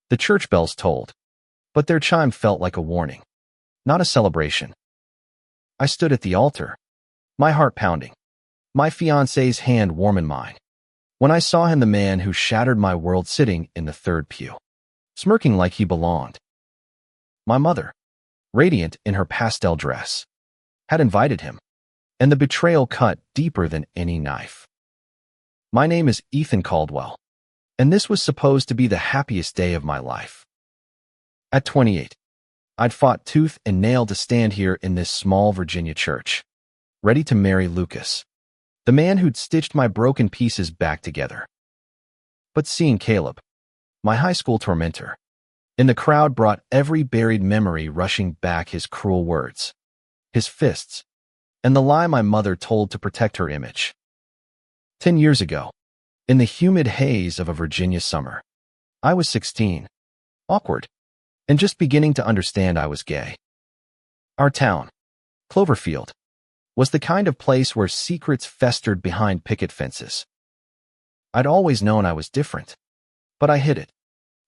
The church bells tolled, but their chime felt like a warning, not a celebration. I stood at the altar, my heart pounding, my fiancé's hand warm in mine, when I saw him, the man who shattered my world, sitting in the third pew, smirking like he belonged. My mother, radiant in her pastel dress, had invited him, and the betrayal cut deeper than any knife. My name is Ethan Caldwell, and this was supposed to be the happiest day of my life. At 28, I'd fought tooth and nail to stand here in this small Virginia church, ready to marry Lucas, the man who'd stitched my broken pieces back together. But seeing Caleb, my high school tormentor, in the crowd brought every buried memory rushing back, his cruel words, his fists, and the lie my mother told to protect her image. 10 years ago, in the humid haze of a Virginia summer, I was 16, awkward, and just beginning to understand I was gay. Our town, Cloverfield, was the kind of place where secrets festered behind picket fences. I'd always known I was different, but I hid it,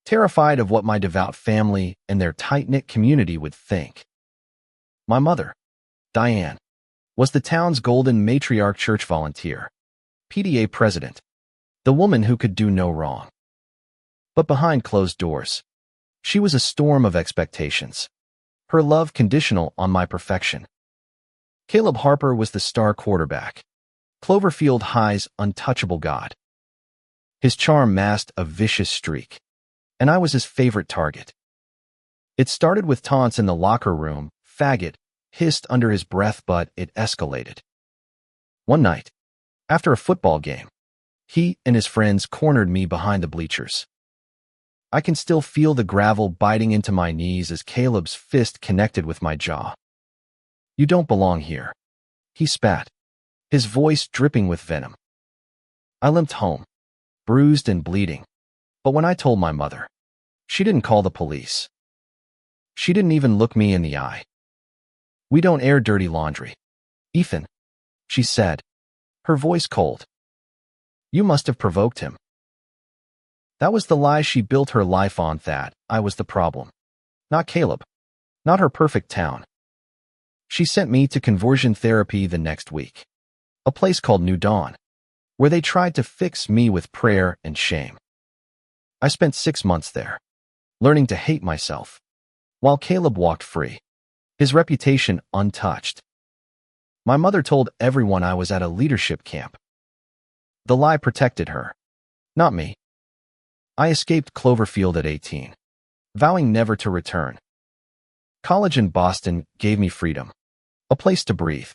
terrified of what my devout family and their tight-knit community would think. My mother, Diane, was the town's golden matriarch, church volunteer, PTA president, the woman who could do no wrong. But behind closed doors, she was a storm of expectations, her love conditional on my perfection. Caleb Harper was the star quarterback, Cloverfield High's untouchable god. His charm masked a vicious streak, and I was his favorite target. It started with taunts in the locker room, faggot, hissed under his breath, but it escalated. One night, after a football game, he and his friends cornered me behind the bleachers. I can still feel the gravel biting into my knees as Caleb's fist connected with my jaw. "You don't belong here," he spat, his voice dripping with venom. I limped home, bruised and bleeding, but when I told my mother, she didn't call the police. She didn't even look me in the eye. "We don't air dirty laundry, Ethan," she said, her voice cold. "You must have provoked him." That was the lie she built her life on, that I was the problem, not Caleb, not her perfect town. She sent me to conversion therapy the next week, a place called New Dawn, where they tried to fix me with prayer and shame. I spent 6 months there, learning to hate myself, while Caleb walked free, his reputation untouched. My mother told everyone I was at a leadership camp. The lie protected her, not me. I escaped Cloverfield at 18, vowing never to return. College in Boston gave me freedom, a place to breathe,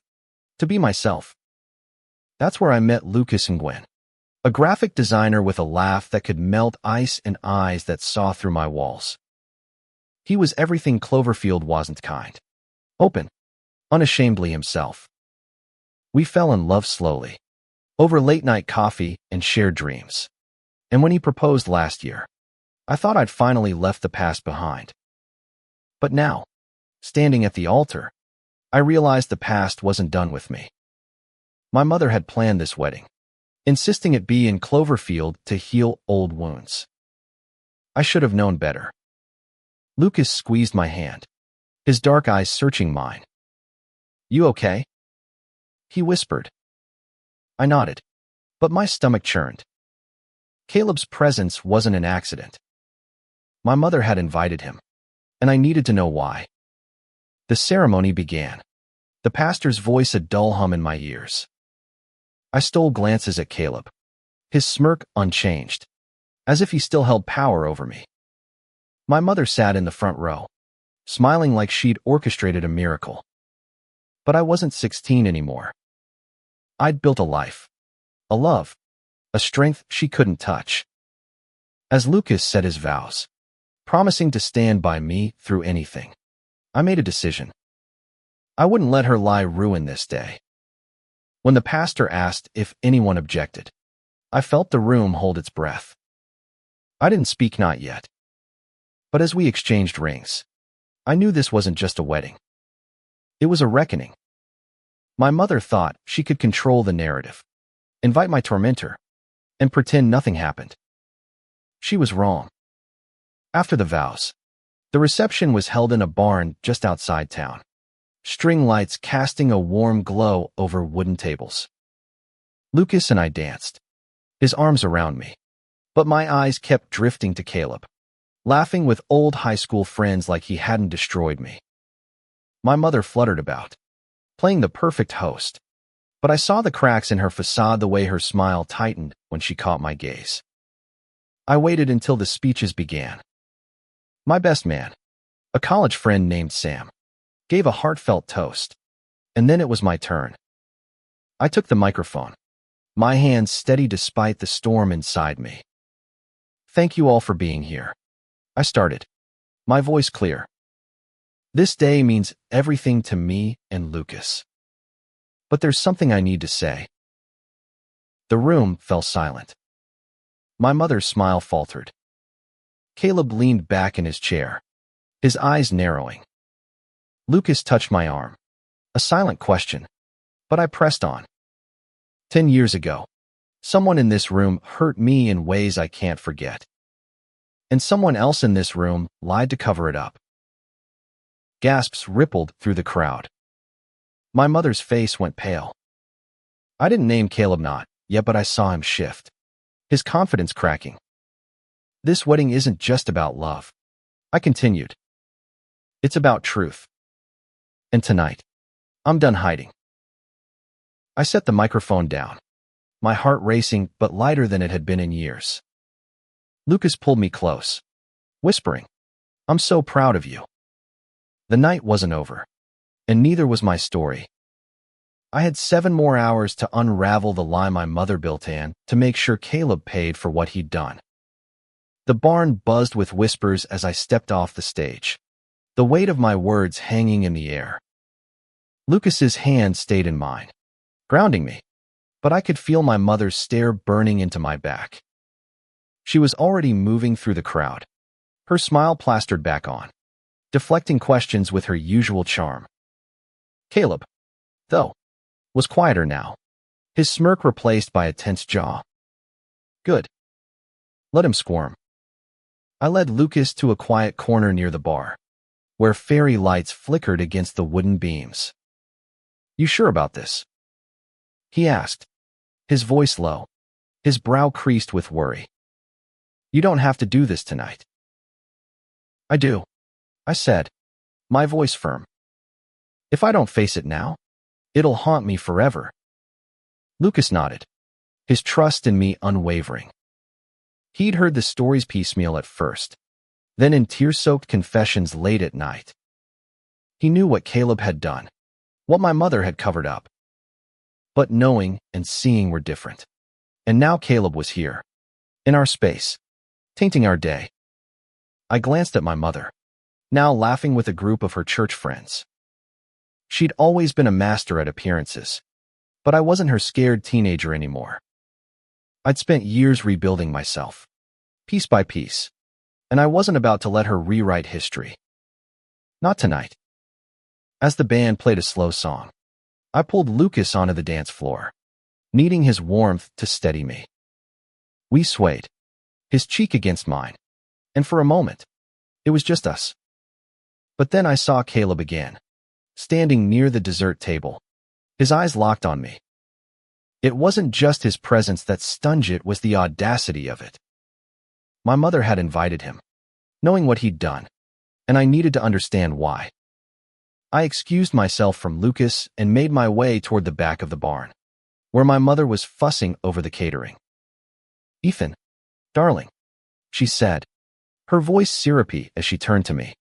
to be myself. That's where I met Lucas and Gwen, a graphic designer with a laugh that could melt ice and eyes that saw through my walls. He was everything Cloverfield wasn't: kind, open, unashamedly himself. We fell in love slowly, over late-night coffee and shared dreams. And when he proposed last year, I thought I'd finally left the past behind. But now, standing at the altar, I realized the past wasn't done with me. My mother had planned this wedding, insisting it be in Cloverfield to heal old wounds. I should have known better. Lucas squeezed my hand, his dark eyes searching mine. "You okay?" he whispered. I nodded, but my stomach churned. Caleb's presence wasn't an accident. My mother had invited him, and I needed to know why. The ceremony began, the pastor's voice a dull hum in my ears. I stole glances at Caleb, his smirk unchanged, as if he still held power over me. My mother sat in the front row, smiling like she'd orchestrated a miracle. But I wasn't 16 anymore. I'd built a life, a love, a strength she couldn't touch. As Lucas said his vows, promising to stand by me through anything, I made a decision. I wouldn't let her lie ruin this day. When the pastor asked if anyone objected, I felt the room hold its breath. I didn't speak, not yet. But as we exchanged rings, I knew this wasn't just a wedding. It was a reckoning. My mother thought she could control the narrative, invite my tormentor, and pretend nothing happened. She was wrong. After the vows, the reception was held in a barn just outside town, string lights casting a warm glow over wooden tables. Lucas and I danced, his arms around me, but my eyes kept drifting to Caleb, laughing with old high school friends like he hadn't destroyed me. My mother fluttered about, playing the perfect host, but I saw the cracks in her facade the way her smile tightened when she caught my gaze. I waited until the speeches began. My best man, a college friend named Sam, gave a heartfelt toast, and then it was my turn. I took the microphone, my hands steady despite the storm inside me. Thank you all for being here, I started, my voice clear. This day means everything to me and Lucas. But there's something I need to say. The room fell silent. My mother's smile faltered. Caleb leaned back in his chair, his eyes narrowing. Lucas touched my arm. A silent question, but I pressed on. 10 years ago, someone in this room hurt me in ways I can't forget. And someone else in this room lied to cover it up. Gasps rippled through the crowd. My mother's face went pale. I didn't name Caleb not yet, but I saw him shift, his confidence cracking. This wedding isn't just about love, I continued. It's about truth. And tonight, I'm done hiding. I set the microphone down, my heart racing but lighter than it had been in years. Lucas pulled me close, whispering, I'm so proud of you. The night wasn't over, and neither was my story. I had 7 more hours to unravel the lie my mother built in to make sure Caleb paid for what he'd done. The barn buzzed with whispers as I stepped off the stage, the weight of my words hanging in the air. Lucas's hand stayed in mine, grounding me, but I could feel my mother's stare burning into my back. She was already moving through the crowd, her smile plastered back on, deflecting questions with her usual charm. Caleb, though, was quieter now, his smirk replaced by a tense jaw. Good. Let him squirm. I led Lucas to a quiet corner near the bar, where fairy lights flickered against the wooden beams. You sure about this? He asked, his voice low, his brow creased with worry. You don't have to do this tonight. I do, I said, my voice firm. If I don't face it now, it'll haunt me forever. Lucas nodded, his trust in me unwavering. He'd heard the stories piecemeal at first, then in tear-soaked confessions late at night. He knew what Caleb had done, what my mother had covered up. But knowing and seeing were different. And now Caleb was here, in our space, tainting our day. I glanced at my mother, now laughing with a group of her church friends. She'd always been a master at appearances, but I wasn't her scared teenager anymore. I'd spent years rebuilding myself, piece by piece, and I wasn't about to let her rewrite history. Not tonight. As the band played a slow song, I pulled Lucas onto the dance floor, needing his warmth to steady me. We swayed, his cheek against mine, and for a moment, it was just us. But then I saw Caleb again, standing near the dessert table, his eyes locked on me. It wasn't just his presence that stunned, it was the audacity of it. My mother had invited him, knowing what he'd done, and I needed to understand why. I excused myself from Lucas and made my way toward the back of the barn, where my mother was fussing over the catering. Ethan, darling, she said, her voice syrupy as she turned to me.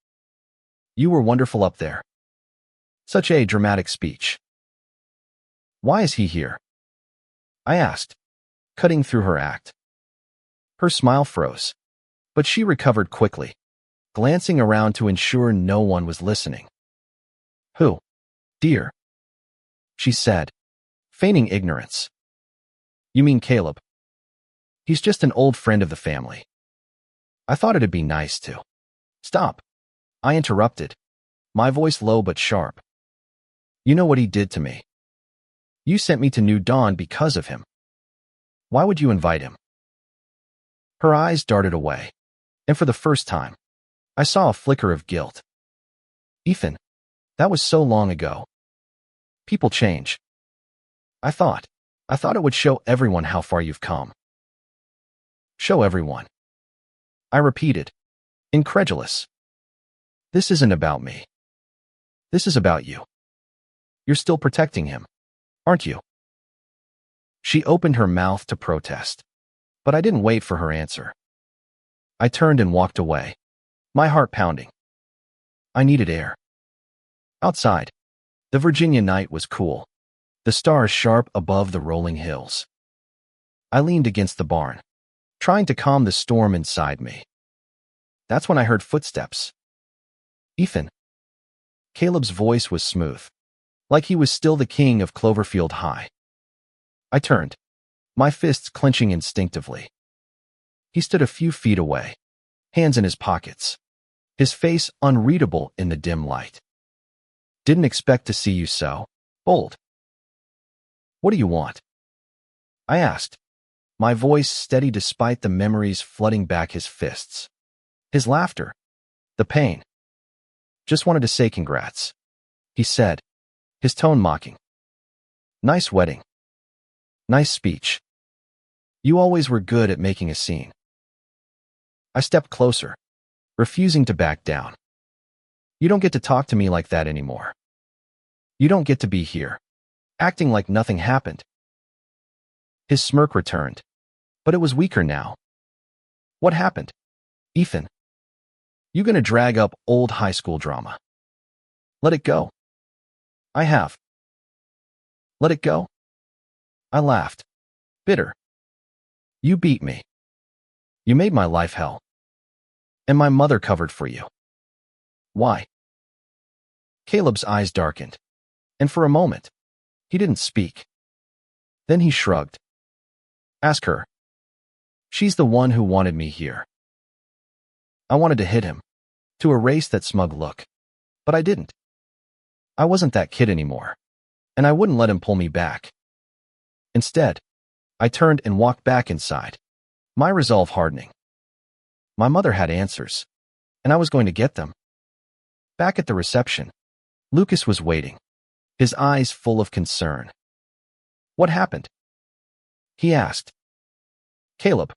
You were wonderful up there. Such a dramatic speech. Why is he here? I asked, cutting through her act. Her smile froze, but she recovered quickly, glancing around to ensure no one was listening. Who, dear? She said, feigning ignorance. You mean Caleb? He's just an old friend of the family. I thought it'd be nice to. Stop, I interrupted, my voice low but sharp. You know what he did to me. You sent me to New Dawn because of him. Why would you invite him? Her eyes darted away, and for the first time, I saw a flicker of guilt. Ethan, that was so long ago. People change. I thought it would show everyone how far you've come. Show everyone. I repeated, incredulous. This isn't about me. This is about you. You're still protecting him, aren't you? She opened her mouth to protest, but I didn't wait for her answer. I turned and walked away, my heart pounding. I needed air. Outside, the Virginia night was cool, the stars sharp above the rolling hills. I leaned against the barn, trying to calm the storm inside me. That's when I heard footsteps. Ethan. Caleb's voice was smooth, like he was still the king of Cloverfield High. I turned, my fists clenching instinctively. He stood a few feet away, hands in his pockets, his face unreadable in the dim light. Didn't expect to see you so bold. What do you want? I asked, my voice steady despite the memories flooding back his fists. His laughter, the pain. Just wanted to say congrats, he said, his tone mocking. Nice wedding. Nice speech. You always were good at making a scene. I stepped closer, refusing to back down. You don't get to talk to me like that anymore. You don't get to be here, acting like nothing happened. His smirk returned, but it was weaker now. What happened? Ethan. You gonna drag up old high school drama? Let it go. I have. Let it go? I laughed, bitter. You beat me. You made my life hell. And my mother covered for you. Why? Caleb's eyes darkened, and for a moment, he didn't speak. Then he shrugged. Ask her. She's the one who wanted me here. I wanted to hit him, to erase that smug look, but I didn't. I wasn't that kid anymore, and I wouldn't let him pull me back. Instead, I turned and walked back inside, my resolve hardening. My mother had answers, and I was going to get them. Back at the reception, Lucas was waiting, his eyes full of concern. What happened? He asked. Caleb,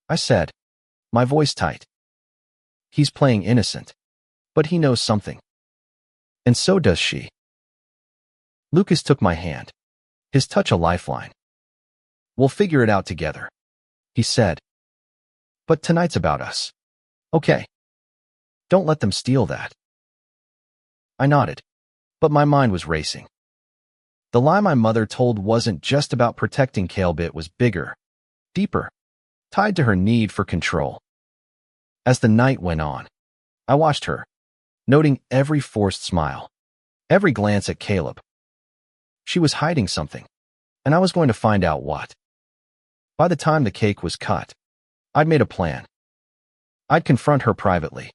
I said, my voice tight. He's playing innocent, but he knows something. And so does she. Lucas took my hand, his touch a lifeline. We'll figure it out together, he said. But tonight's about us. Okay. Don't let them steal that. I nodded, but my mind was racing. The lie my mother told wasn't just about protecting Caleb, it was bigger, deeper, tied to her need for control. As the night went on, I watched her, noting every forced smile, every glance at Caleb. She was hiding something, and I was going to find out what. By the time the cake was cut, I'd made a plan. I'd confront her privately,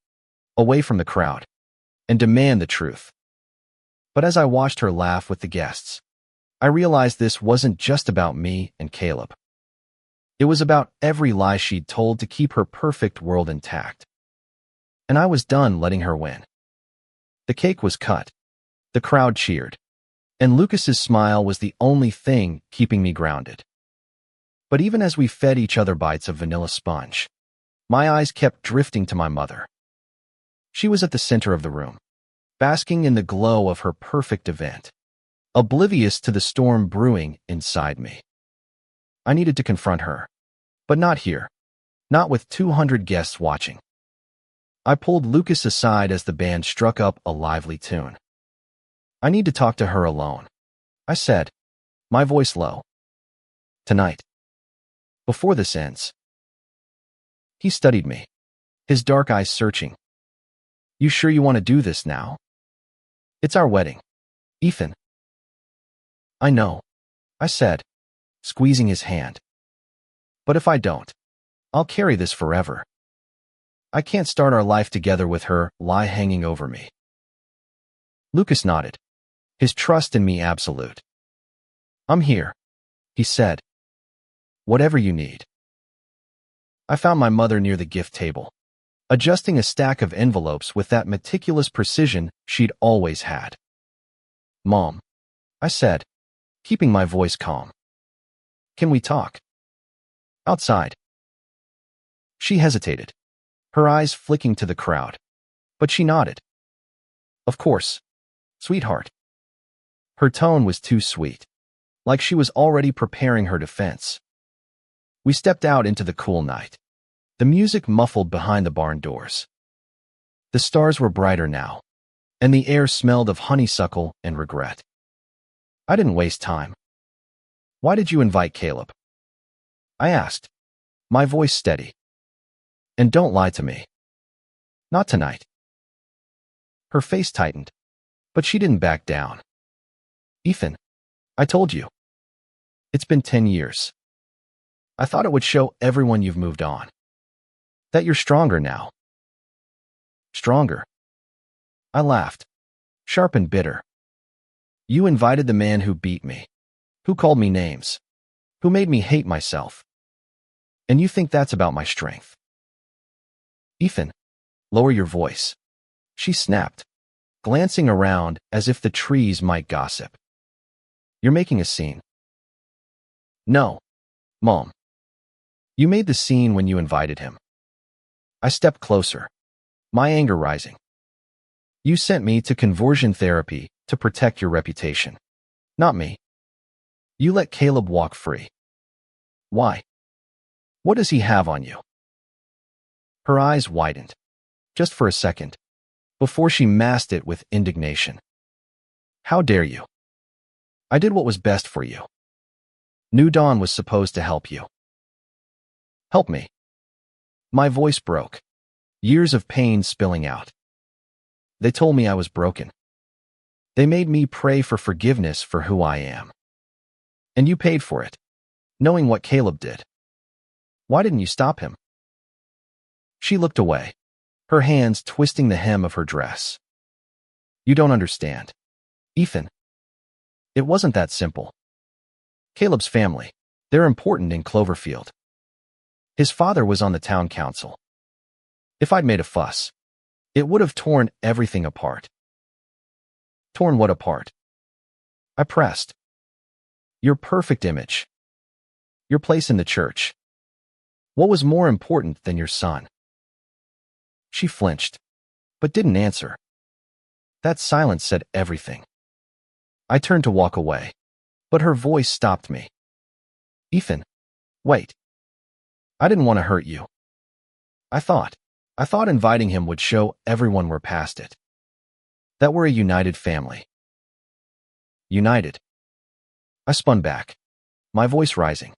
away from the crowd, and demand the truth. But as I watched her laugh with the guests, I realized this wasn't just about me and Caleb. It was about every lie she'd told to keep her perfect world intact. And I was done letting her win. The cake was cut. The crowd cheered. And Lucas's smile was the only thing keeping me grounded. But even as we fed each other bites of vanilla sponge, my eyes kept drifting to my mother. She was at the center of the room, basking in the glow of her perfect event, oblivious to the storm brewing inside me. I needed to confront her, but not here, not with 200 guests watching. I pulled Lucas aside as the band struck up a lively tune. I need to talk to her alone, I said, my voice low. Tonight. Before this ends. He studied me, his dark eyes searching. You sure you want to do this now? It's our wedding, Ethan. I know, I said, squeezing his hand. But if I don't, I'll carry this forever. I can't start our life together with her lie hanging over me. Lucas nodded, his trust in me absolute. I'm here, he said. Whatever you need. I found my mother near the gift table, adjusting a stack of envelopes with that meticulous precision she'd always had. "Mom," I said, keeping my voice calm. "Can we talk?" "Outside." She hesitated, her eyes flicking to the crowd, but she nodded. "Of course, sweetheart." Her tone was too sweet, like she was already preparing her defense. We stepped out into the cool night, the music muffled behind the barn doors. The stars were brighter now, and the air smelled of honeysuckle and regret. I didn't waste time. "Why did you invite Caleb?" I asked, my voice steady. "And don't lie to me." "Not tonight." Her face tightened, but she didn't back down. "Ethan, I told you. It's been 10 years. I thought it would show everyone you've moved on. That you're stronger now." "Stronger?" I laughed, sharp and bitter. "You invited the man who beat me, who called me names, who made me hate myself. And you think that's about my strength?" "Ethan, lower your voice," she snapped, glancing around as if the trees might gossip. "You're making a scene." "No, Mom. You made the scene when you invited him." I stepped closer, my anger rising. "You sent me to conversion therapy to protect your reputation, not me. You let Caleb walk free. Why? What does he have on you?" Her eyes widened, just for a second, before she masked it with indignation. "How dare you? I did what was best for you. New Dawn was supposed to help you." "Help me." My voice broke, years of pain spilling out. "They told me I was broken. They made me pray for forgiveness for who I am. And you paid for it, knowing what Caleb did. Why didn't you stop him?" She looked away, her hands twisting the hem of her dress. "You don't understand, Ethan. It wasn't that simple. Caleb's family, they're important in Cloverfield. His father was on the town council. If I'd made a fuss, it would have torn everything apart." "Torn what apart?" I pressed. "Your perfect image. Your place in the church. What was more important than your son?" She flinched, but didn't answer. That silence said everything. I turned to walk away, but her voice stopped me. "Ethan, wait. I didn't want to hurt you. I thought inviting him would show everyone we're past it. That we're a united family." "United?" I spun back, my voice rising.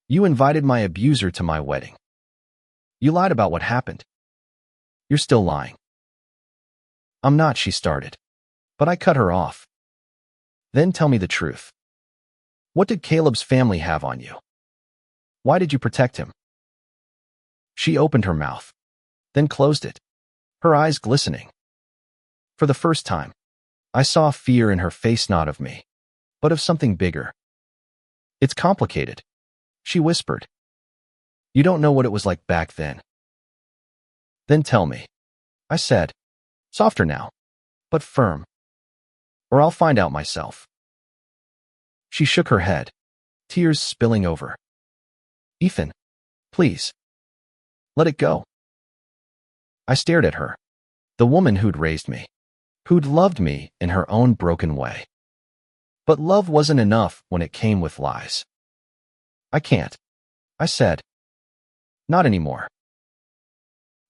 "You invited my abuser to my wedding. You lied about what happened. You're still lying." "I'm not," she started, but I cut her off. "Then tell me the truth. What did Caleb's family have on you? Why did you protect him?" She opened her mouth, then closed it, her eyes glistening. For the first time, I saw fear in her face, not of me, but of something bigger. "It's complicated," she whispered. "You don't know what it was like back then." "Then tell me," I said, softer now, but firm. "Or I'll find out myself." She shook her head, tears spilling over. "Ethan, please. Let it go." I stared at her, the woman who'd raised me, who'd loved me in her own broken way. But love wasn't enough when it came with lies. "I can't," I said. "Not anymore."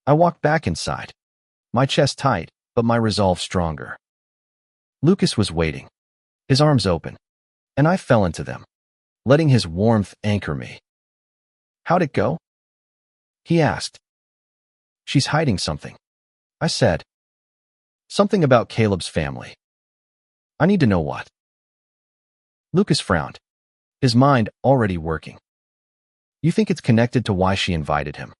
I walked back inside, my chest tight, but my resolve stronger. Lucas was waiting, his arms open, and I fell into them, letting his warmth anchor me. "How'd it go?" he asked. "She's hiding something," I said. "Something about Caleb's family. I need to know what." Lucas frowned, his mind already working. "You think it's connected to why she invited him?"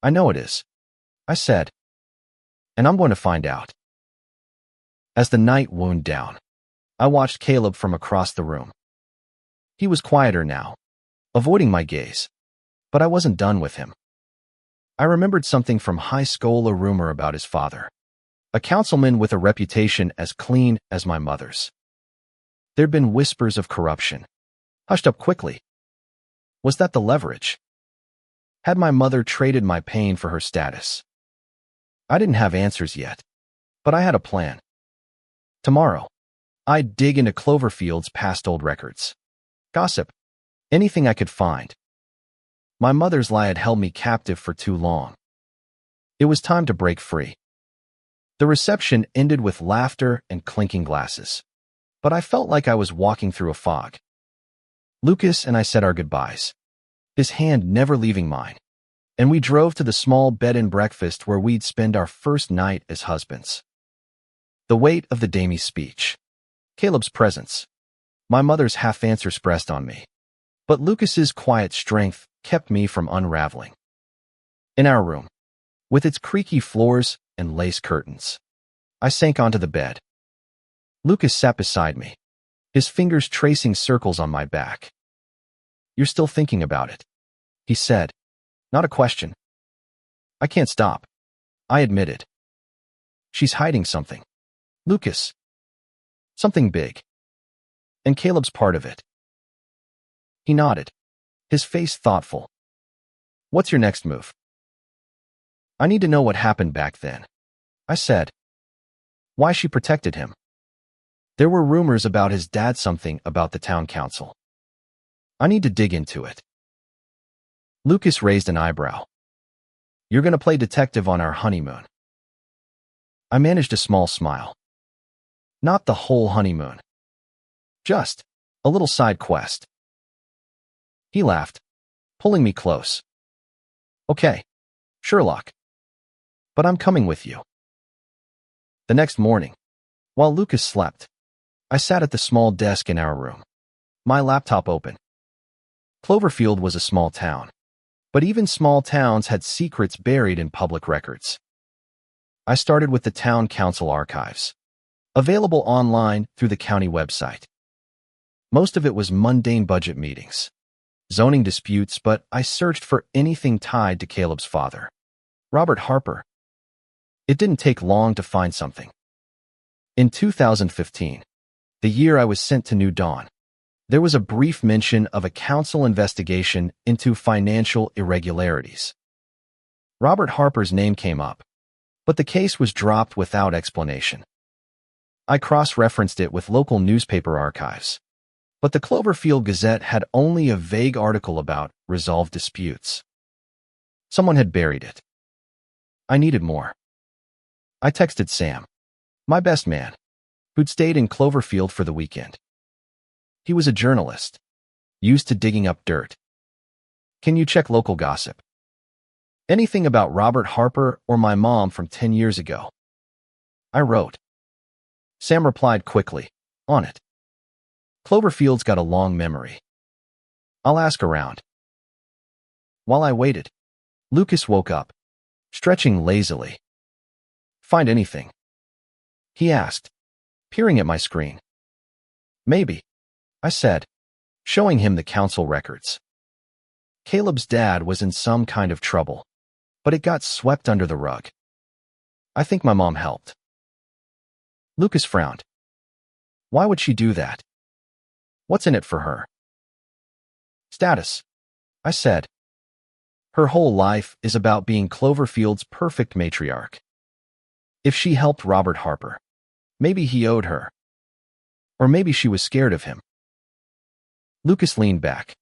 "I know it is," I said. "And I'm going to find out." As the night wound down, I watched Caleb from across the room. He was quieter now, avoiding my gaze, but I wasn't done with him. I remembered something from high school, a rumor about his father, a councilman with a reputation as clean as my mother's. There'd been whispers of corruption, hushed up quickly. Was that the leverage? Had my mother traded my pain for her status? I didn't have answers yet, but I had a plan. Tomorrow, I'd dig into Cloverfield's past old records. Gossip. Anything I could find. My mother's lie had held me captive for too long. It was time to break free. The reception ended with laughter and clinking glasses, but I felt like I was walking through a fog. Lucas and I said our goodbyes, his hand never leaving mine, and we drove to the small bed and breakfast where we'd spend our first night as husbands. The weight of the Damie's speech, Caleb's presence, my mother's half-answers pressed on me, but Lucas's quiet strength kept me from unraveling. In our room, with its creaky floors and lace curtains, I sank onto the bed. Lucas sat beside me, his fingers tracing circles on my back. "You're still thinking about it," he said, not a question. "I can't stop," I admitted. "She's hiding something. Lucas. Something big. And Caleb's part of it." He nodded, his face thoughtful. "What's your next move?" "I need to know what happened back then," I said. "Why she protected him. There were rumors about his dad, something about the town council. I need to dig into it." Lucas raised an eyebrow. "You're going to play detective on our honeymoon?" I managed a small smile. "Not the whole honeymoon. Just a little side quest." He laughed, pulling me close. "Okay, Sherlock. But I'm coming with you." The next morning, while Lucas slept, I sat at the small desk in our room, my laptop open. Cloverfield was a small town, but even small towns had secrets buried in public records. I started with the town council archives, available online through the county website. Most of it was mundane budget meetings, zoning disputes, but I searched for anything tied to Caleb's father, Robert Harper. It didn't take long to find something. In 2015, the year I was sent to New Dawn, there was a brief mention of a council investigation into financial irregularities. Robert Harper's name came up, but the case was dropped without explanation. I cross-referenced it with local newspaper archives, but the Cloverfield Gazette had only a vague article about resolved disputes. Someone had buried it. I needed more. I texted Sam, my best man, who'd stayed in Cloverfield for the weekend. He was a journalist, used to digging up dirt. "Can you check local gossip? Anything about Robert Harper or my mom from 10 years ago?" I wrote. Sam replied quickly, "On it. Cloverfield's got a long memory. I'll ask around." While I waited, Lucas woke up, stretching lazily. "Find anything?" he asked, peering at my screen. "Maybe," I said, showing him the council records. Caleb's dad was in some kind of trouble, but it got swept under the rug. I think my mom helped. Lucas frowned. "Why would she do that? What's in it for her?" "Status," I said. "Her whole life is about being Cloverfield's perfect matriarch. If she helped Robert Harper, maybe he owed her. Or maybe she was scared of him." Lucas leaned back,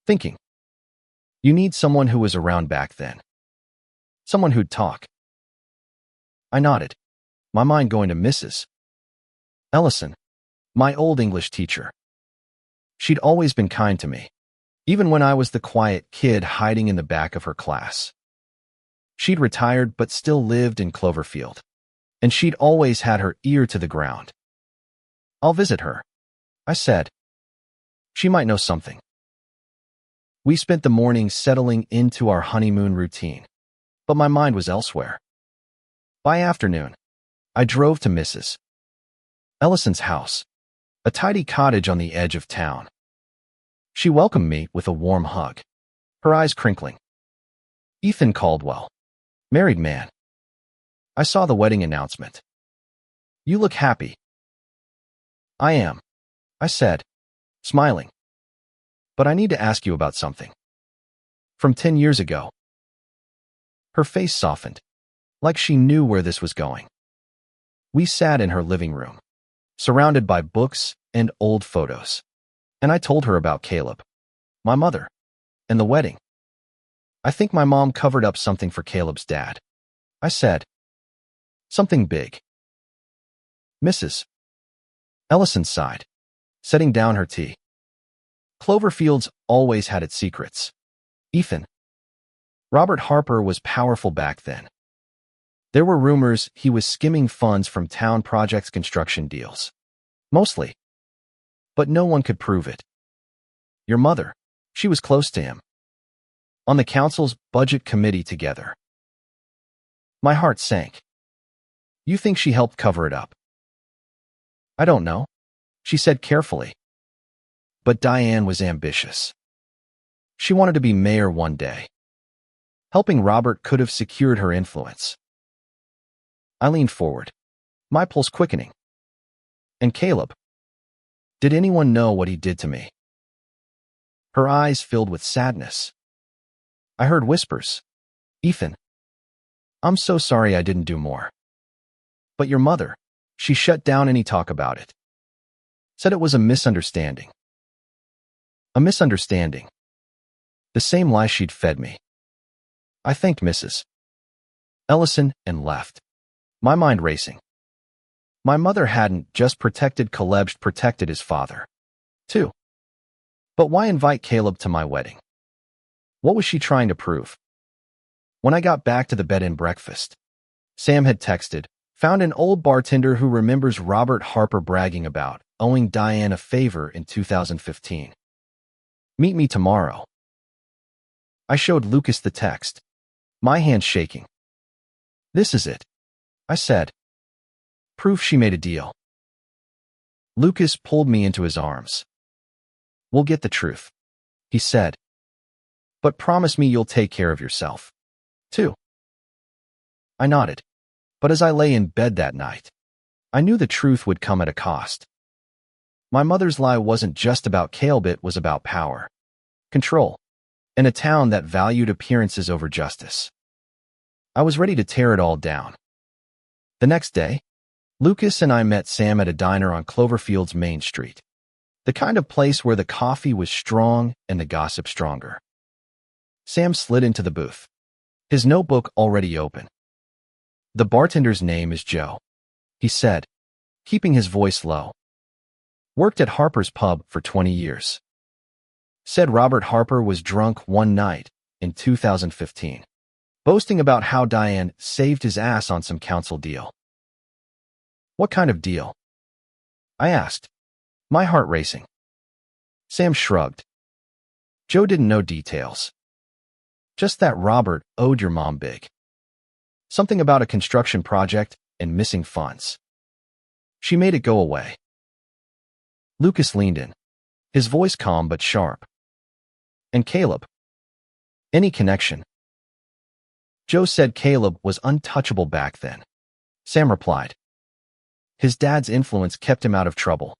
thinking. "You need someone who was around back then. Someone who'd talk." I nodded, my mind going to Mrs. Ellison, my old English teacher. She'd always been kind to me, even when I was the quiet kid hiding in the back of her class. She'd retired but still lived in Cloverfield, and she'd always had her ear to the ground. "I'll visit her," I said. "She might know something." We spent the morning settling into our honeymoon routine, but my mind was elsewhere. By afternoon, I drove to Mrs. Ellison's house, a tidy cottage on the edge of town. She welcomed me with a warm hug, her eyes crinkling. "Ethan Caldwell," Married man. I saw the wedding announcement. You look happy. I am, I said, smiling. But I need to ask you about something. From 10 years ago. Her face softened, like she knew where this was going. We sat in her living room, surrounded by books and old photos. And I told her about Caleb, my mother, and the wedding. I think my mom covered up something for Caleb's dad. I said. Something big. Mrs. Ellison sighed, setting down her tea. Cloverfield's always had its secrets. Ethan. Robert Harper was powerful back then. There were rumors he was skimming funds from town projects construction deals. Mostly. But no one could prove it. Your mother, she was close to him. On the council's budget committee together. My heart sank. You think she helped cover it up? I don't know, she said carefully. But Diane was ambitious. She wanted to be mayor one day. Helping Robert could have secured her influence. I leaned forward, my pulse quickening. And Caleb? Did anyone know what he did to me? Her eyes filled with sadness. I heard whispers. Ethan. I'm so sorry I didn't do more. But your mother, she shut down any talk about it. Said it was a misunderstanding. A misunderstanding. The same lie she'd fed me. I thanked Mrs. Ellison and left, my mind racing. My mother hadn't just protected Caleb, she'd protected his father, too. But why invite Caleb to my wedding? What was she trying to prove? When I got back to the bed and breakfast, Sam had texted, found an old bartender who remembers Robert Harper bragging about owing Diane a favor in 2015. Meet me tomorrow. I showed Lucas the text, my hand shaking. This is it, I said. Proof she made a deal. Lucas pulled me into his arms. We'll get the truth, he said. But promise me you'll take care of yourself, too. I nodded. But as I lay in bed that night, I knew the truth would come at a cost. My mother's lie wasn't just about Caleb, it was about power, control, and a town that valued appearances over justice. I was ready to tear it all down. The next day, Lucas and I met Sam at a diner on Cloverfield's Main Street, the kind of place where the coffee was strong and the gossip stronger. Sam slid into the booth, his notebook already open. The bartender's name is Joe, he said, keeping his voice low. Worked at Harper's Pub for 20 years. Said Robert Harper was drunk one night in 2015, boasting about how Diane saved his ass on some council deal. What kind of deal? I asked, my heart racing. Sam shrugged. Joe didn't know details. Just that Robert owed your mom big. Something about a construction project and missing funds. She made it go away. Lucas leaned in, his voice calm but sharp. And Caleb? Any connection? Joe said Caleb was untouchable back then. Sam replied. His dad's influence kept him out of trouble.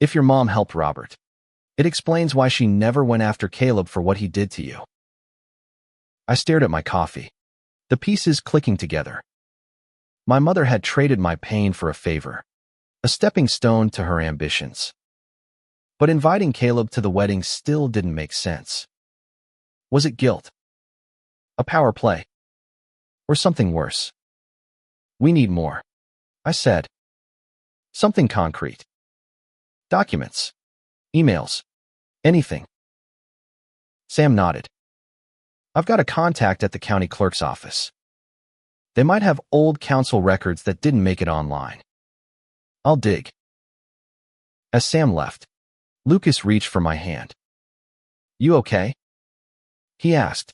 If your mom helped Robert, it explains why she never went after Caleb for what he did to you. I stared at my coffee, the pieces clicking together. My mother had traded my pain for a favor, a stepping stone to her ambitions. But inviting Caleb to the wedding still didn't make sense. Was it guilt? A power play? Or something worse? We need more, I said. Something concrete. Documents. Emails. Anything. Sam nodded. I've got a contact at the county clerk's office. They might have old council records that didn't make it online. I'll dig. As Sam left, Lucas reached for my hand. You okay? He asked,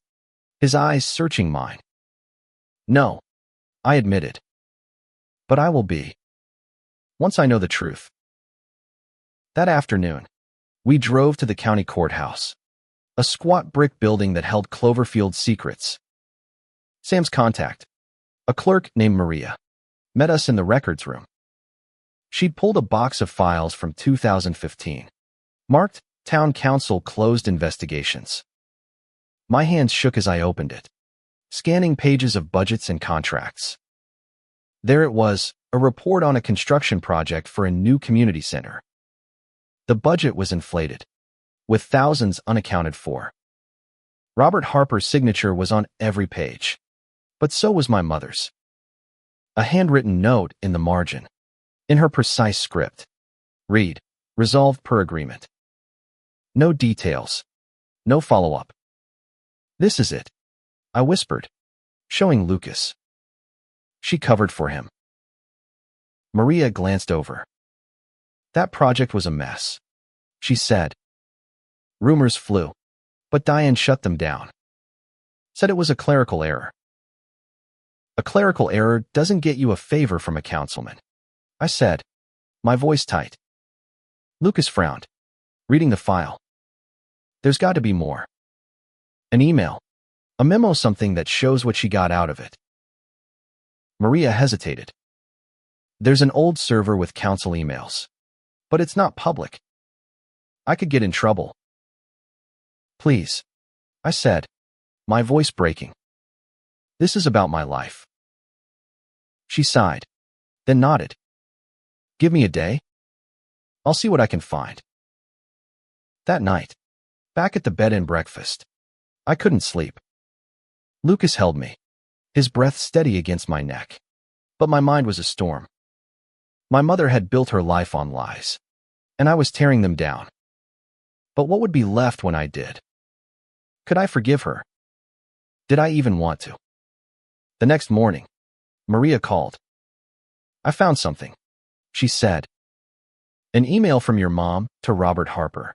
his eyes searching mine. No, I admitted. But I will be. Once I know the truth. That afternoon, we drove to the county courthouse, a squat brick building that held Cloverfield's secrets. Sam's contact, a clerk named Maria, met us in the records room. She'd pulled a box of files from 2015, marked Town Council Closed Investigations. My hands shook as I opened it, scanning pages of budgets and contracts. There it was, a report on a construction project for a new community center. The budget was inflated, with thousands unaccounted for. Robert Harper's signature was on every page, but so was my mother's. A handwritten note in the margin, in her precise script. Read, resolved per agreement. No details, no follow-up. This is it, I whispered, showing Lucas. She covered for him. Maria glanced over. That project was a mess, she said. Rumors flew, but Diane shut them down. Said it was a clerical error. A clerical error doesn't get you a favor from a councilman, I said, my voice tight. Lucas frowned, reading the file. There's got to be more. An email, a memo, something that shows what she got out of it. Maria hesitated. There's an old server with council emails, but it's not public. I could get in trouble. Please, I said, my voice breaking. This is about my life. She sighed, then nodded. Give me a day. I'll see what I can find. That night, back at the bed and breakfast, I couldn't sleep. Lucas held me, his breath steady against my neck, but my mind was a storm. My mother had built her life on lies, and I was tearing them down. But what would be left when I did? Could I forgive her? Did I even want to? The next morning, Maria called. I found something, she said. An email from your mom to Robert Harper,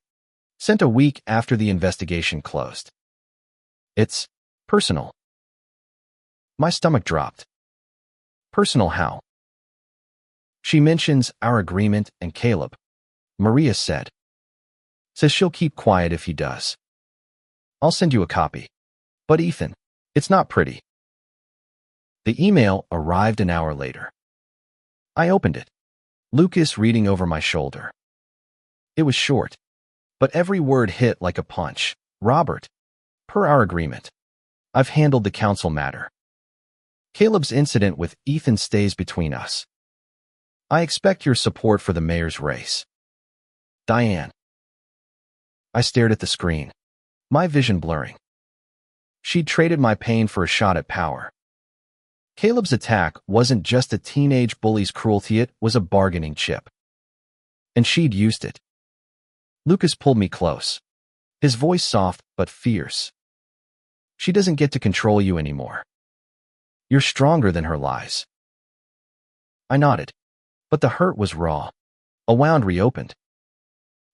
sent a week after the investigation closed. It's personal. My stomach dropped. Personal how? She mentions our agreement and Caleb, Maria said. Says she'll keep quiet if he does. I'll send you a copy. But Ethan, it's not pretty. The email arrived an hour later. I opened it, Lucas reading over my shoulder. It was short, but every word hit like a punch. Robert, per our agreement, I've handled the council matter. Caleb's incident with Ethan stays between us. I expect your support for the mayor's race. Diane. I stared at the screen, my vision blurring. She'd traded my pain for a shot at power. Caleb's attack wasn't just a teenage bully's cruelty, it was a bargaining chip. And she'd used it. Lucas pulled me close, his voice soft but fierce. She doesn't get to control you anymore. You're stronger than her lies. I nodded, but the hurt was raw. A wound reopened.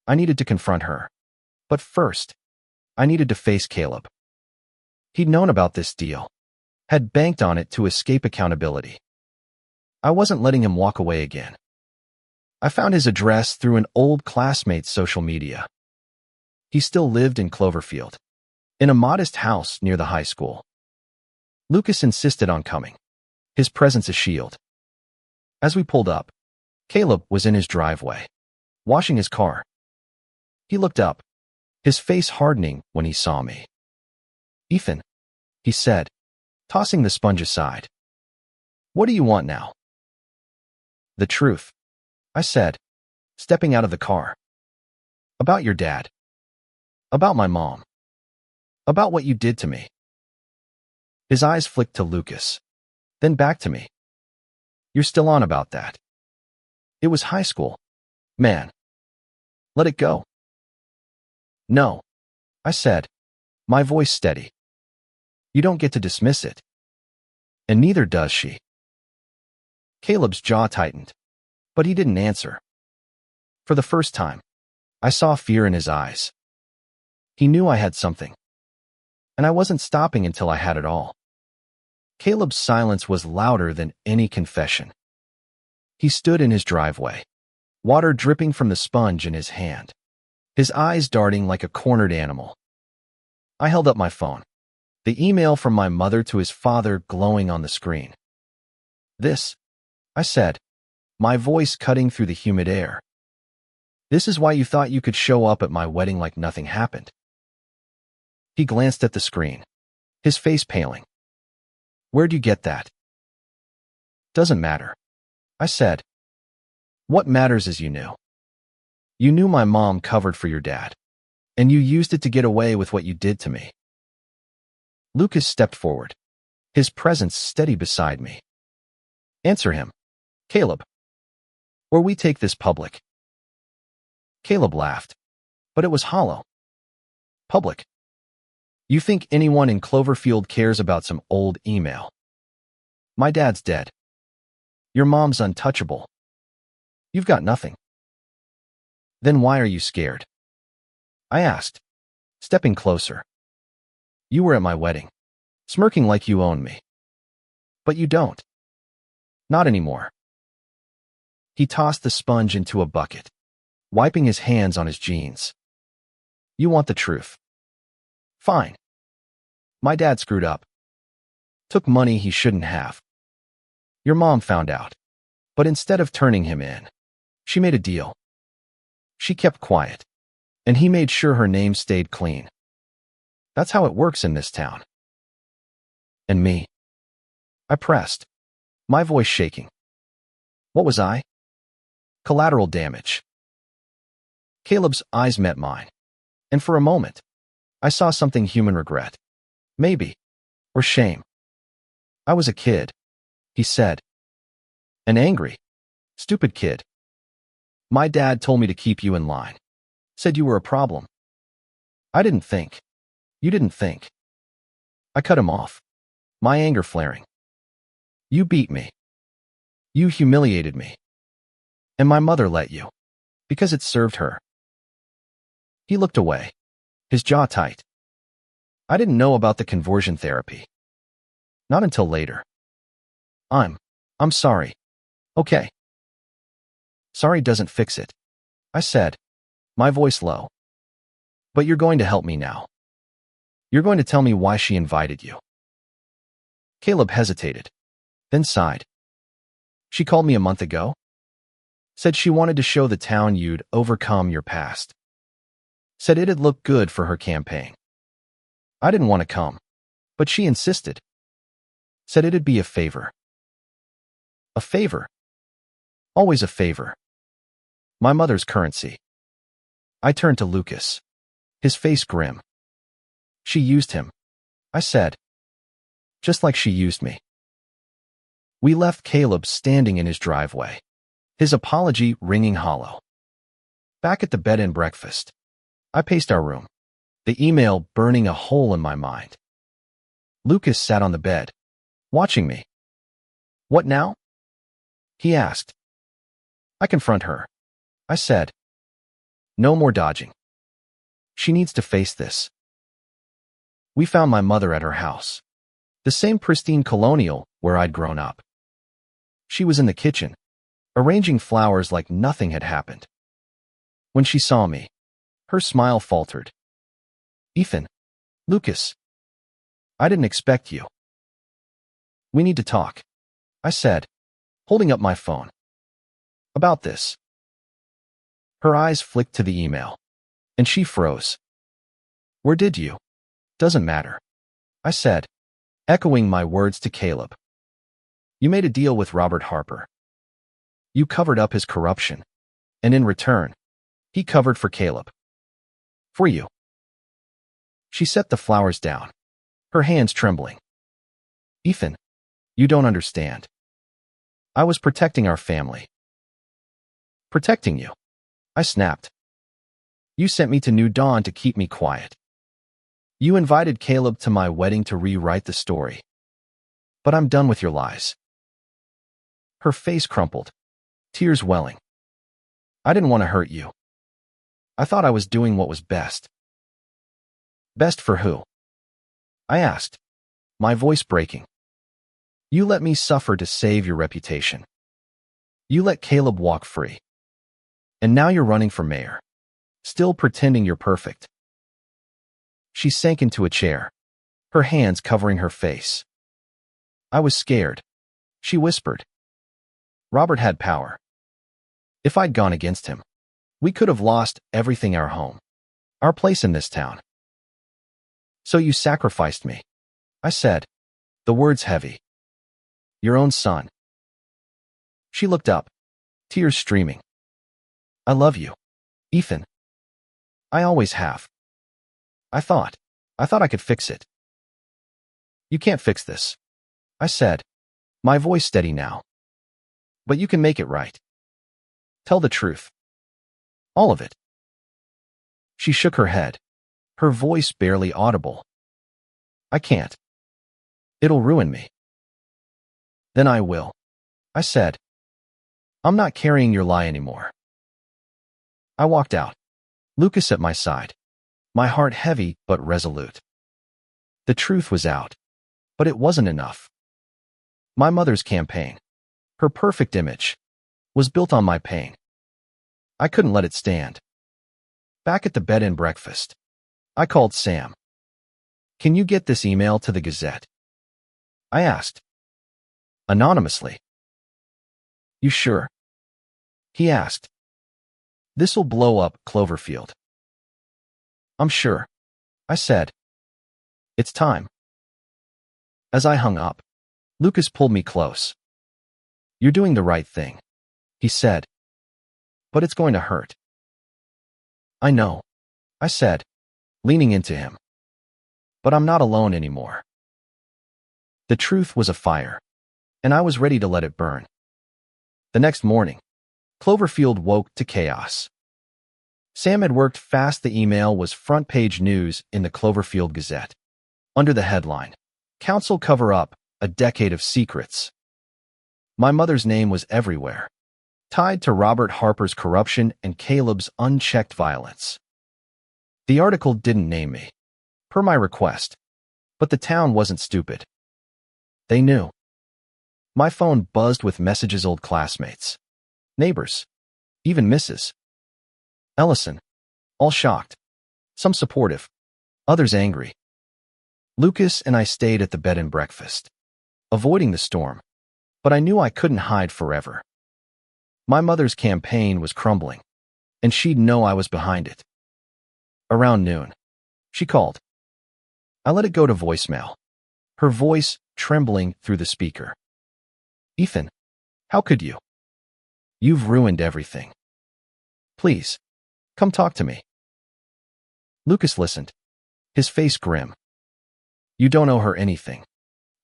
I needed to confront her. But first, I needed to face Caleb. He'd known about this deal, had banked on it to escape accountability. I wasn't letting him walk away again. I found his address through an old classmate's social media. He still lived in Cloverfield, in a modest house near the high school. Lucas insisted on coming, his presence a shield. As we pulled up, Caleb was in his driveway, washing his car. He looked up, his face hardening when he saw me. Ethan, he said, tossing the sponge aside. What do you want now? The truth, I said, stepping out of the car. About your dad. About my mom. About what you did to me. His eyes flicked to Lucas, then back to me. You're still on about that. It was high school. Man. Let it go. No, I said, my voice steady. You don't get to dismiss it. And neither does she. Caleb's jaw tightened, but he didn't answer. For the first time, I saw fear in his eyes. He knew I had something, and I wasn't stopping until I had it all. Caleb's silence was louder than any confession. He stood in his driveway, water dripping from the sponge in his hand, his eyes darting like a cornered animal. I held up my phone, The email from my mother to his father glowing on the screen. This, I said, my voice cutting through the humid air. This is why you thought you could show up at my wedding like nothing happened. He glanced at the screen, his face paling. Where'd you get that? Doesn't matter, I said. What matters is you knew. You knew my mom covered for your dad, and you used it to get away with what you did to me. Lucas stepped forward, his presence steady beside me. Answer him, Caleb, or we take this public. Caleb laughed, but it was hollow. Public. You think anyone in Cloverfield cares about some old email? My dad's dead. Your mom's untouchable. You've got nothing. Then why are you scared? I asked, stepping closer. You were at my wedding, smirking like you own me. But you don't. Not anymore. He tossed the sponge into a bucket, wiping his hands on his jeans. You want the truth? Fine. My dad screwed up. Took money he shouldn't have. Your mom found out, but instead of turning him in, she made a deal. She kept quiet, and he made sure her name stayed clean. That's how it works in this town. And me? I pressed, my voice shaking. What was I? Collateral damage. Caleb's eyes met mine, and for a moment, I saw something human regret. Maybe. Or shame. I was a kid, he said. An angry, stupid kid. My dad told me to keep you in line. Said you were a problem. I didn't think. You didn't think. I cut him off, my anger flaring. You beat me. You humiliated me. And my mother let you, because it served her. He looked away, his jaw tight. I didn't know about the conversion therapy. Not until later. I'm sorry. Okay. Sorry doesn't fix it, I said, my voice low. But you're going to help me now. You're going to tell me why she invited you. Caleb hesitated, then sighed. She called me a month ago. Said she wanted to show the town you'd overcome your past. Said it'd look good for her campaign. I didn't want to come, but she insisted. Said it'd be a favor. A favor? Always a favor. My mother's currency. I turned to Lucas, his face grim. She used him, I said. Just like she used me. We left Caleb standing in his driveway, his apology ringing hollow. Back at the bed and breakfast, I paced our room, the email burning a hole in my mind. Lucas sat on the bed, watching me. What now? He asked. I confront her, I said. No more dodging. She needs to face this. We found my mother at her house, the same pristine colonial where I'd grown up. She was in the kitchen, arranging flowers like nothing had happened. When she saw me, her smile faltered. Ethan, Lucas, I didn't expect you. We need to talk, I said, holding up my phone. About this. Her eyes flicked to the email, and she froze. Where did you? Doesn't matter, I said, echoing my words to Caleb. You made a deal with Robert Harper. You covered up his corruption, and in return, he covered for Caleb. For you. She set the flowers down, her hands trembling. Ethan, you don't understand. I was protecting our family. Protecting you, I snapped. You sent me to New Dawn to keep me quiet. You invited Caleb to my wedding to rewrite the story. But I'm done with your lies. Her face crumpled, tears welling. I didn't want to hurt you. I thought I was doing what was best. Best for who? I asked, my voice breaking. You let me suffer to save your reputation. You let Caleb walk free. And now you're running for mayor, still pretending you're perfect. She sank into a chair, her hands covering her face. I was scared. She whispered. Robert had power. If I'd gone against him, we could have lost everything: our home, our place in this town. So you sacrificed me, I said, the words heavy. Your own son. She looked up, tears streaming. I love you, Ethan. I always have. I thought I could fix it. You can't fix this, I said, my voice steady now. But you can make it right. Tell the truth. All of it. She shook her head, her voice barely audible. I can't. It'll ruin me. Then I will, I said. I'm not carrying your lie anymore. I walked out, Lucas at my side, my heart heavy but resolute. The truth was out, but it wasn't enough. My mother's campaign, her perfect image, was built on my pain. I couldn't let it stand. Back at the bed and breakfast, I called Sam. Can you get this email to the Gazette? I asked. Anonymously. You sure? He asked. This'll blow up Cloverfield. I'm sure, I said. It's time. As I hung up, Lucas pulled me close. You're doing the right thing, he said. But it's going to hurt. I know, I said, leaning into him. But I'm not alone anymore. The truth was a fire, and I was ready to let it burn. The next morning, Cloverfield woke to chaos. Sam had worked fast. The email was front-page news in the Cloverfield Gazette. Under the headline, Council Cover-Up, a Decade of Secrets. My mother's name was everywhere, tied to Robert Harper's corruption and Caleb's unchecked violence. The article didn't name me, per my request, but the town wasn't stupid. They knew. My phone buzzed with messages: old classmates, neighbors, even Mrs. Ellison, all shocked, some supportive, others angry. Lucas and I stayed at the bed and breakfast, avoiding the storm, but I knew I couldn't hide forever. My mother's campaign was crumbling, and she'd know I was behind it. Around noon, she called. I let it go to voicemail, her voice trembling through the speaker. Ethan, how could you? You've ruined everything. Please, come talk to me. Lucas listened, his face grim. You don't owe her anything,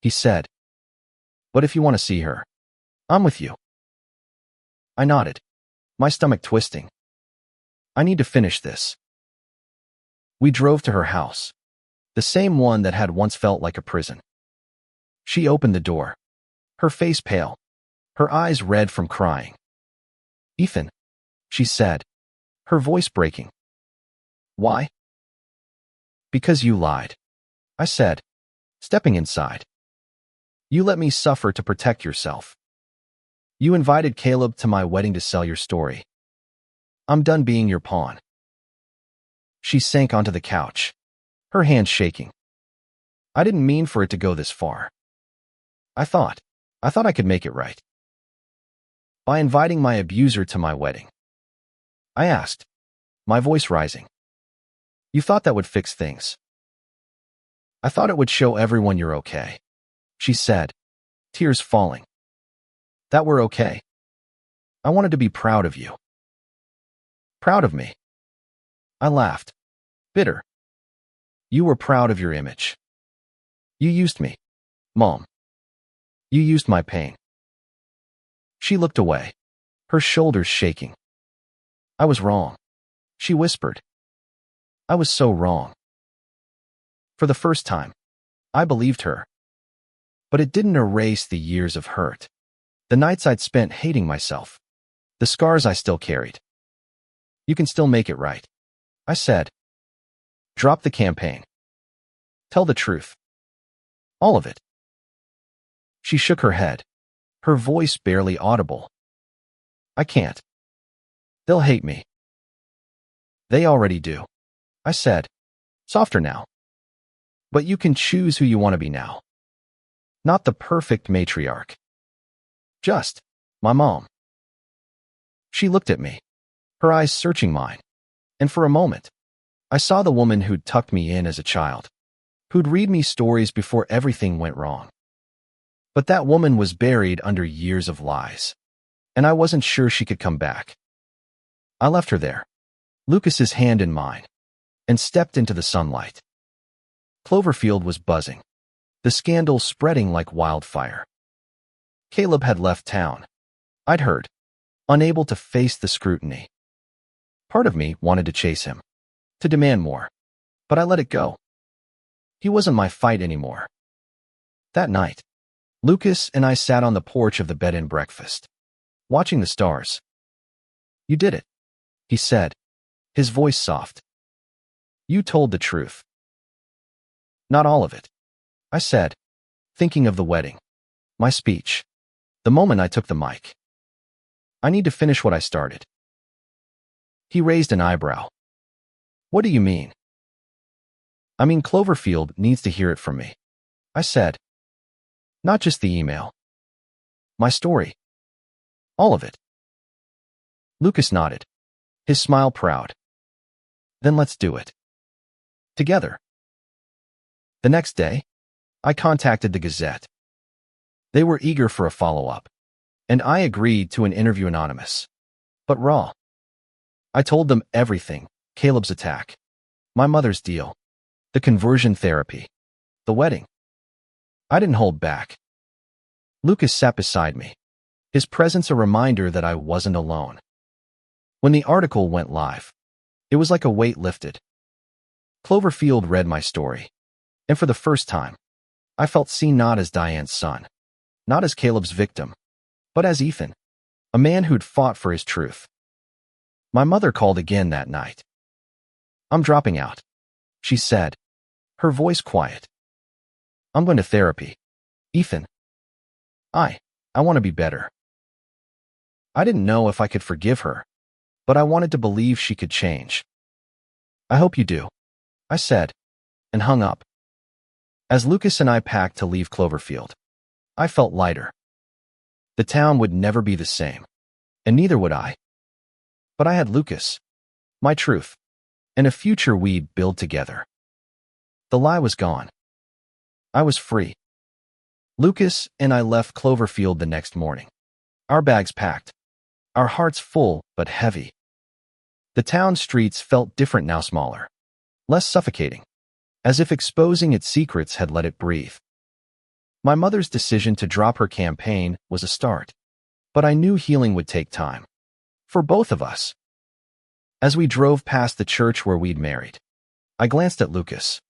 he said. But if you want to see her, I'm with you. I nodded, my stomach twisting. I need to finish this. We drove to her house, the same one that had once felt like a prison. She opened the door, her face pale, her eyes red from crying. Ethan, she said, her voice breaking. Why? Because you lied, I said, stepping inside. You let me suffer to protect yourself. You invited Caleb to my wedding to sell your story. I'm done being your pawn. She sank onto the couch, her hands shaking. I didn't mean for it to go this far. I thought I could make it right. By inviting my abuser to my wedding. I asked, my voice rising. You thought that would fix things. I thought it would show everyone you're okay, she said, tears falling. That we're okay. I wanted to be proud of you. Proud of me. I laughed, bitter. You were proud of your image. You used me, Mom. You used my pain. She looked away, her shoulders shaking. I was wrong, she whispered. I was so wrong. For the first time, I believed her. But it didn't erase the years of hurt, the nights I'd spent hating myself, the scars I still carried. You can still make it right, I said. Drop the campaign. Tell the truth. All of it. She shook her head, her voice barely audible. I can't. They'll hate me. They already do, I said, softer now. But you can choose who you want to be now. Not the perfect matriarch. Just my mom. She looked at me, her eyes searching mine, and for a moment, I saw the woman who'd tucked me in as a child, who'd read me stories before everything went wrong. But that woman was buried under years of lies, and I wasn't sure she could come back. I left her there, Lucas's hand in mine, and stepped into the sunlight. Cloverfield was buzzing, the scandal spreading like wildfire. Caleb had left town, I'd heard, unable to face the scrutiny. Part of me wanted to chase him, to demand more, but I let it go. He wasn't my fight anymore. That night, Lucas and I sat on the porch of the bed and breakfast, watching the stars. "You did it," he said, his voice soft. "You told the truth." "Not all of it," I said, thinking of the wedding, my speech, the moment I took the mic. "I need to finish what I started." He raised an eyebrow. "What do you mean?" "I mean, Cloverfield needs to hear it from me," I said. "Not just the email. My story. All of it." Lucas nodded, his smile proud. "Then let's do it. Together." The next day, I contacted the Gazette. They were eager for a follow-up, and I agreed to an interview anonymous, but raw. I told them everything: Caleb's attack, my mother's deal, the conversion therapy, the wedding. I didn't hold back. Lucas sat beside me, his presence a reminder that I wasn't alone. When the article went live, it was like a weight lifted. Cloverfield read my story, and for the first time, I felt seen not as Diane's son, not as Caleb's victim, but as Ethan, a man who'd fought for his truth. My mother called again that night. "I'm dropping out," she said, her voice quiet. "I'm going to therapy. Ethan. I want to be better." I didn't know if I could forgive her, but I wanted to believe she could change. "I hope you do," I said, and hung up. As Lucas and I packed to leave Cloverfield, I felt lighter. The town would never be the same, and neither would I. But I had Lucas, my truth, and a future we'd build together. The lie was gone. I was free. Lucas and I left Cloverfield the next morning, our bags packed, our hearts full but heavy. The town streets felt different now, smaller, less suffocating, as if exposing its secrets had let it breathe. My mother's decision to drop her campaign was a start, but I knew healing would take time, for both of us. As we drove past the church where we'd married, I glanced at Lucas,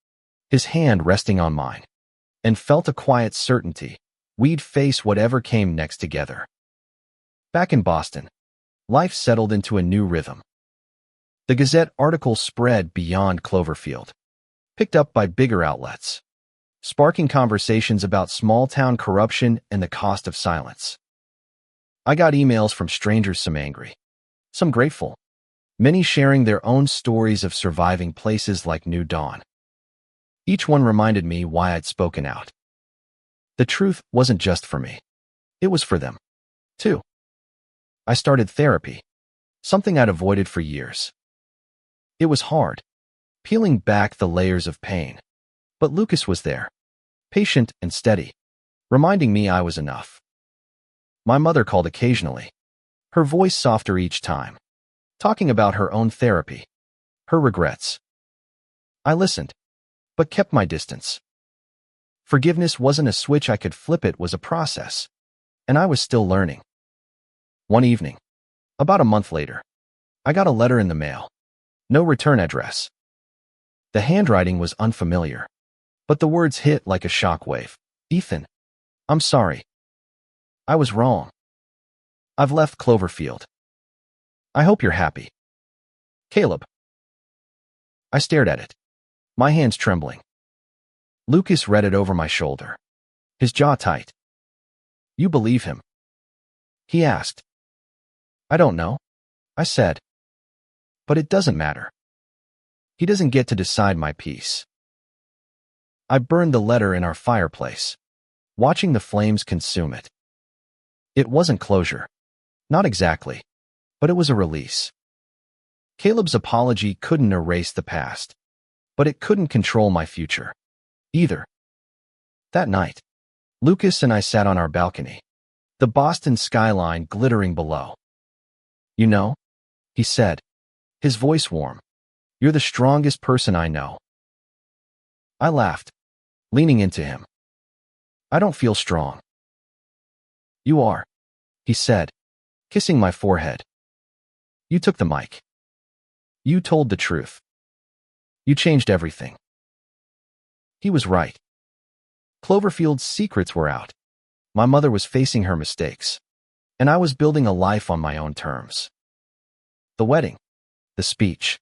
his hand resting on mine, and felt a quiet certainty we'd face whatever came next together. Back in Boston, life settled into a new rhythm. The Gazette article spread beyond Cloverfield, picked up by bigger outlets, sparking conversations about small-town corruption and the cost of silence. I got emails from strangers, some angry, some grateful, many sharing their own stories of surviving places like New Dawn. Each one reminded me why I'd spoken out. The truth wasn't just for me. It was for them, too. I started therapy, something I'd avoided for years. It was hard, peeling back the layers of pain, but Lucas was there, patient and steady, reminding me I was enough. My mother called occasionally, her voice softer each time, talking about her own therapy, her regrets. I listened, but kept my distance. Forgiveness wasn't a switch I could flip, it was a process, and I was still learning. One evening, about a month later, I got a letter in the mail. No return address. The handwriting was unfamiliar, but the words hit like a shockwave. "Ethan, I'm sorry. I was wrong. I've left Cloverfield. I hope you're happy. Caleb." I stared at it, my hands trembling. Lucas read it over my shoulder, his jaw tight. "You believe him?" he asked. "I don't know," I said. "But it doesn't matter. He doesn't get to decide my peace." I burned the letter in our fireplace, watching the flames consume it. It wasn't closure. Not exactly. But it was a release. Caleb's apology couldn't erase the past, but it couldn't control my future either. That night, Lucas and I sat on our balcony, the Boston skyline glittering below. "You know," he said, his voice warm, "you're the strongest person I know." I laughed, leaning into him. "I don't feel strong." "You are," he said, kissing my forehead. "You took the mic. You told the truth. You changed everything." He was right. Cloverfield's secrets were out. My mother was facing her mistakes, and I was building a life on my own terms. The wedding, the speech,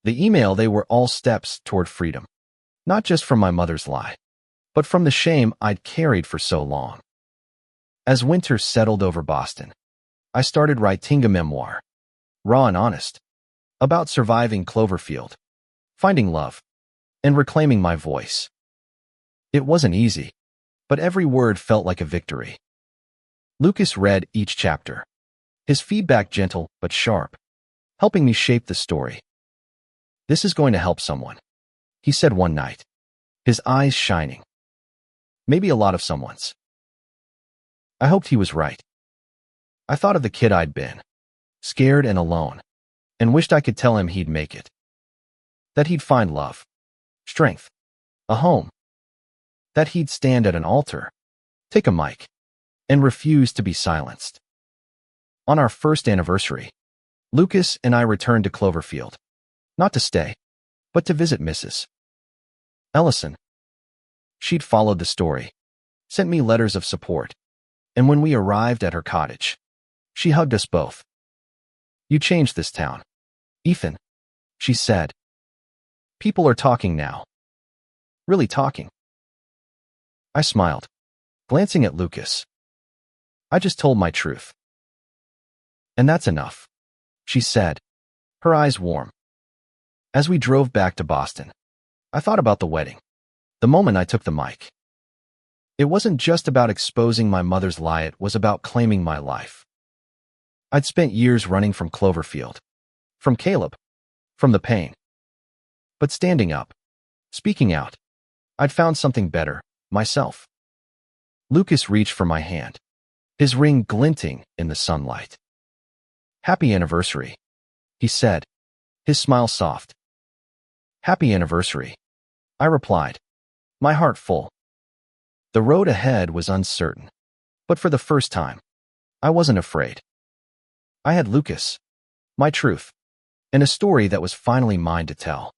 the email, they were all steps toward freedom, not just from my mother's lie, but from the shame I'd carried for so long. As winter settled over Boston, I started writing a memoir, raw and honest, about surviving Cloverfield, finding love, and reclaiming my voice. It wasn't easy, but every word felt like a victory. Lucas read each chapter, his feedback gentle but sharp, helping me shape the story. "This is going to help someone," he said one night, his eyes shining. "Maybe a lot of someone's." I hoped he was right. I thought of the kid I'd been, scared and alone, and wished I could tell him he'd make it. That he'd find love, strength, a home. That he'd stand at an altar, take a mic, and refuse to be silenced. On our first anniversary, Lucas and I returned to Cloverfield, not to stay, but to visit Mrs. Ellison. She'd followed the story, sent me letters of support, and when we arrived at her cottage, she hugged us both. "You changed this town, Ethan," she said. "People are talking now. Really talking." I smiled, glancing at Lucas. "I just told my truth." "And that's enough," she said, her eyes warm. As we drove back to Boston, I thought about the wedding, the moment I took the mic. It wasn't just about exposing my mother's lie, it was about claiming my life. I'd spent years running from Cloverfield, from Caleb, from the pain. But standing up, speaking out, I'd found something better, myself. Lucas reached for my hand, his ring glinting in the sunlight. "Happy anniversary," he said, his smile soft. "Happy anniversary," I replied, my heart full. The road ahead was uncertain, but for the first time, I wasn't afraid. I had Lucas, my truth, and a story that was finally mine to tell.